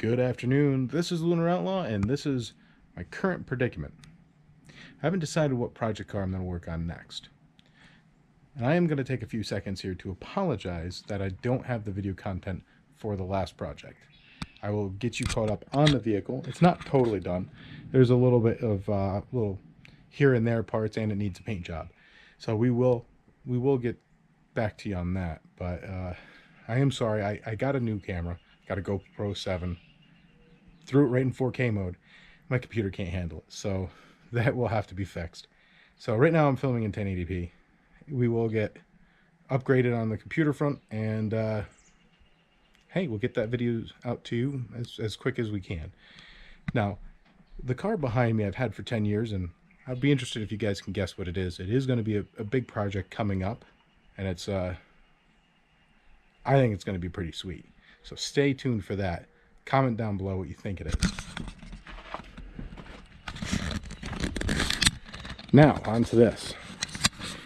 Good afternoon. This is LunarOutlaw, and this is my current predicament. I haven't decided what project car I'm going to work on next. And I am going to take a few seconds here to apologize that I don't have the video content for the last project. I will get you caught up on the vehicle. It's not totally done. There's a little bit of little here and there parts, and it needs a paint job. So we will get back to you on that. But I am sorry. I got a new camera. Got a GoPro 7. Threw it right in 4K mode. My computer can't handle it, so that will have to be fixed. So right now I'm filming in 1080p. We will get upgraded on the computer front, and hey, we'll get that video out to you as quick as we can. Now, the car behind me I've had for 10 years, and I'd be interested if you guys can guess what it is. It is going to be a big project coming up, and it's I think it's going to be pretty sweet. So stay tuned for that. Comment down below what you think it is. Now, on to this.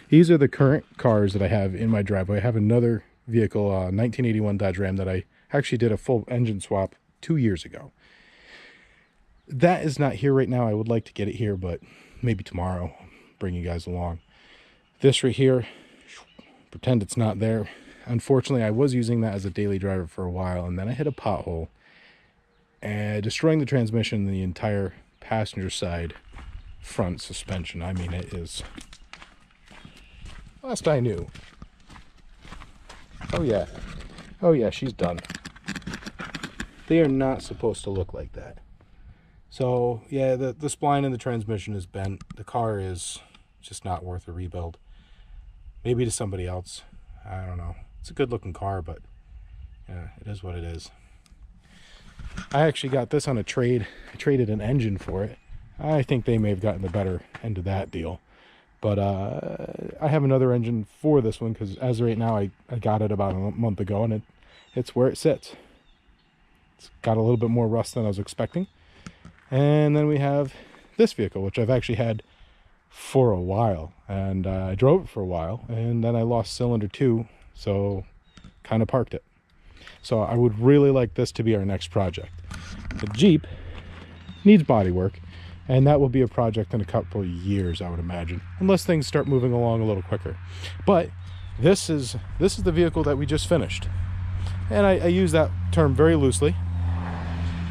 These are the current cars that I have in my driveway. I have another vehicle, 1981 Dodge Ram, that I actually did a full engine swap 2 years ago. That is not here right now. I would like to get it here, but maybe tomorrow I'll bring you guys along. This right here, pretend it's not there. Unfortunately, I was using that as a daily driver for a while, and then I hit a pothole and destroying the transmission and the entire passenger side front suspension. I mean, it is, last I knew. Oh yeah, she's done. They are not supposed to look like that. So yeah, the spline and the transmission is bent. The car is just not worth a rebuild. Maybe to somebody else, I don't know. It's a good looking car, but yeah, it is what it is. I actually got this on a trade. I traded an engine for it. I think they may have gotten the better end of that deal. But I have another engine for this one, because as of right now, I got it about a month ago, and it's where it sits. It's got a little bit more rust than I was expecting. And then we have this vehicle, which I've actually had for a while. And I drove it for a while, and then I lost cylinder 2. So kind of parked it. So I would really like this to be our next project. The Jeep needs body work, and that will be a project in a couple of years, I would imagine, unless things start moving along a little quicker. But this is the vehicle that we just finished, and I use that term very loosely,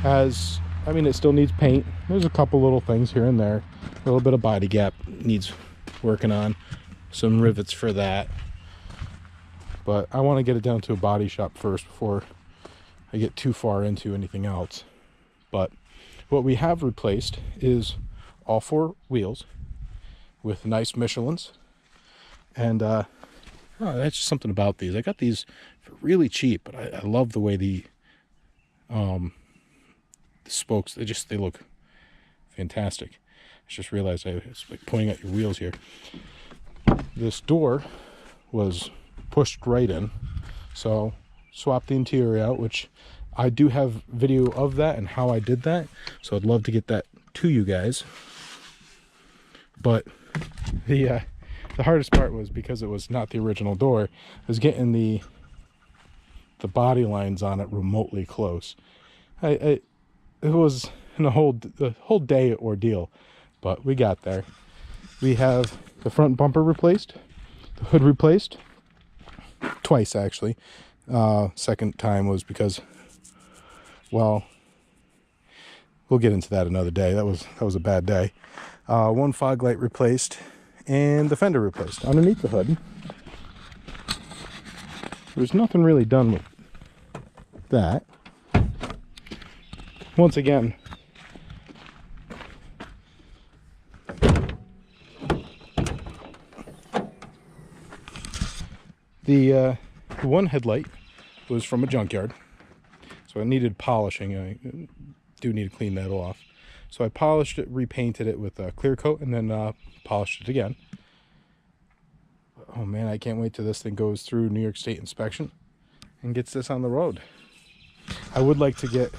as I mean, it still needs paint. There's a couple little things here and there. A little bit of body gap needs working on, some rivets for that. But I want to get it down to a body shop first before I get too far into anything else. But what we have replaced is all 4 wheels with nice Michelins. And that's just something about these. I got these for really cheap, but I love the way the spokes, they look fantastic. I just realized I was like pointing at your wheels here. This door was pushed right in, so swapped the interior out, which I do have video of that and how I did that, so I'd love to get that to you guys. But the hardest part was, because it was not the original door, was getting the body lines on it remotely close. It was a whole day ordeal, but we got there. We have the front bumper replaced, the hood replaced twice, actually. Second time was because, well, we'll get into that another day. That was a bad day. One fog light replaced, and the fender replaced underneath the hood. There's nothing really done with that. Once again, the one headlight was from a junkyard, so it needed polishing. I do need to clean that off. So I polished it, repainted it with a clear coat, and then polished it again. Oh man, I can't wait till this thing goes through New York State inspection and gets this on the road. I would like to get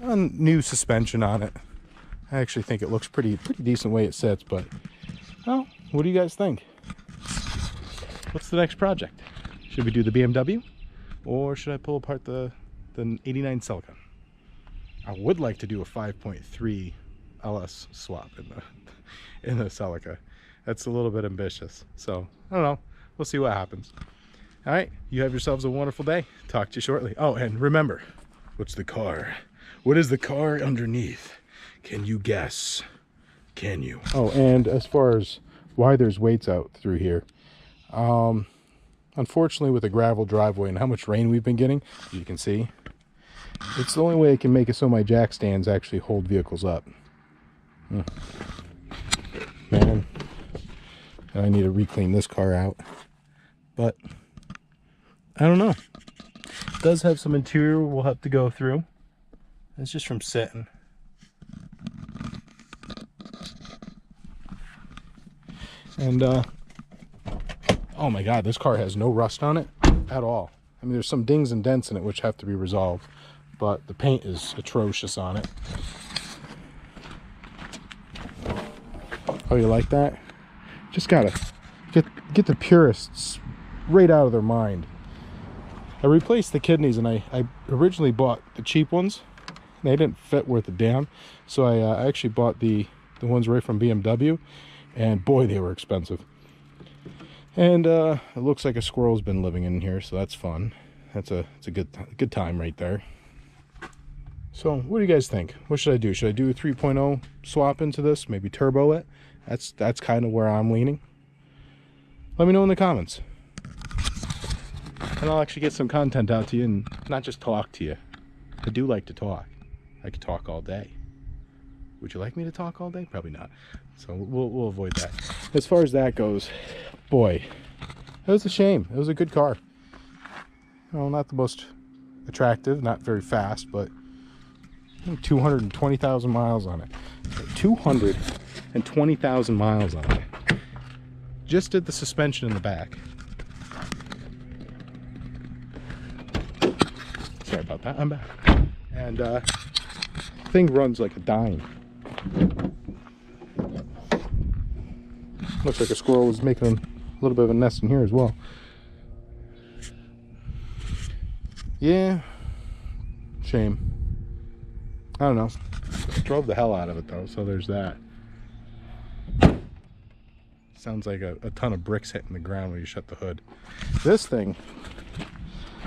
a new suspension on it. I actually think it looks pretty decent way it sits, but well, what do you guys think? What's the next project? Should we do the BMW, or should I pull apart the 89 Celica? I would like to do a 5.3 LS swap in the Celica. That's a little bit ambitious. So I don't know. We'll see what happens. All right. You have yourselves a wonderful day. Talk to you shortly. Oh, and remember, what's the car? What is the car underneath? Can you guess? Can you? Oh, and as far as why there's weights out through here, unfortunately with the gravel driveway and how much rain we've been getting, you can see, it's the only way I can make it so my jack stands actually hold vehicles up. Man, I need to re-clean this car out, but I don't know. It does have some interior we'll have to go through. It's just from sitting. And oh my god, this car has no rust on it at all. I mean, there's some dings and dents in it which have to be resolved, but the paint is atrocious on it. Oh, you like that? Just gotta get the purists right out of their mind. I replaced the kidneys, and I originally bought the cheap ones. They didn't fit worth a damn, so I actually bought the ones right from BMW, and boy, they were expensive. And it looks like a squirrel's been living in here, so that's fun. It's a good time right there. So what do you guys think? What should I do? Should I do a 3.0 swap into this? Maybe turbo it? That's kind of where I'm leaning. Let me know in the comments, and I'll actually get some content out to you and not just talk to you. I do like to talk. I could talk all day. Would you like me to talk all day? Probably not. So we'll avoid that. As far as that goes, boy, it was a shame. It was a good car. Well, not the most attractive, not very fast, but 220,000 miles on it. 220,000 miles on it. Just did the suspension in the back. Sorry about that. I'm back. And thing runs like a dime. Looks like a squirrel was making a little bit of a nest in here as well. Yeah, shame. I don't know. Drove the hell out of it though, so there's that. Sounds like a ton of bricks hitting the ground when you shut the hood. This thing,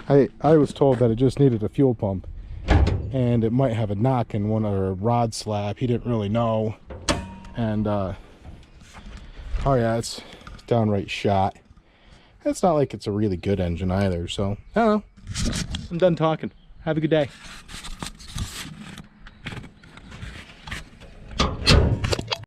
I was told that it just needed a fuel pump, and it might have a knock in one or a rod slab. He didn't really know. And oh yeah, it's downright shot. It's not like it's a really good engine either, so I don't know. I'm done talking. Have a good day.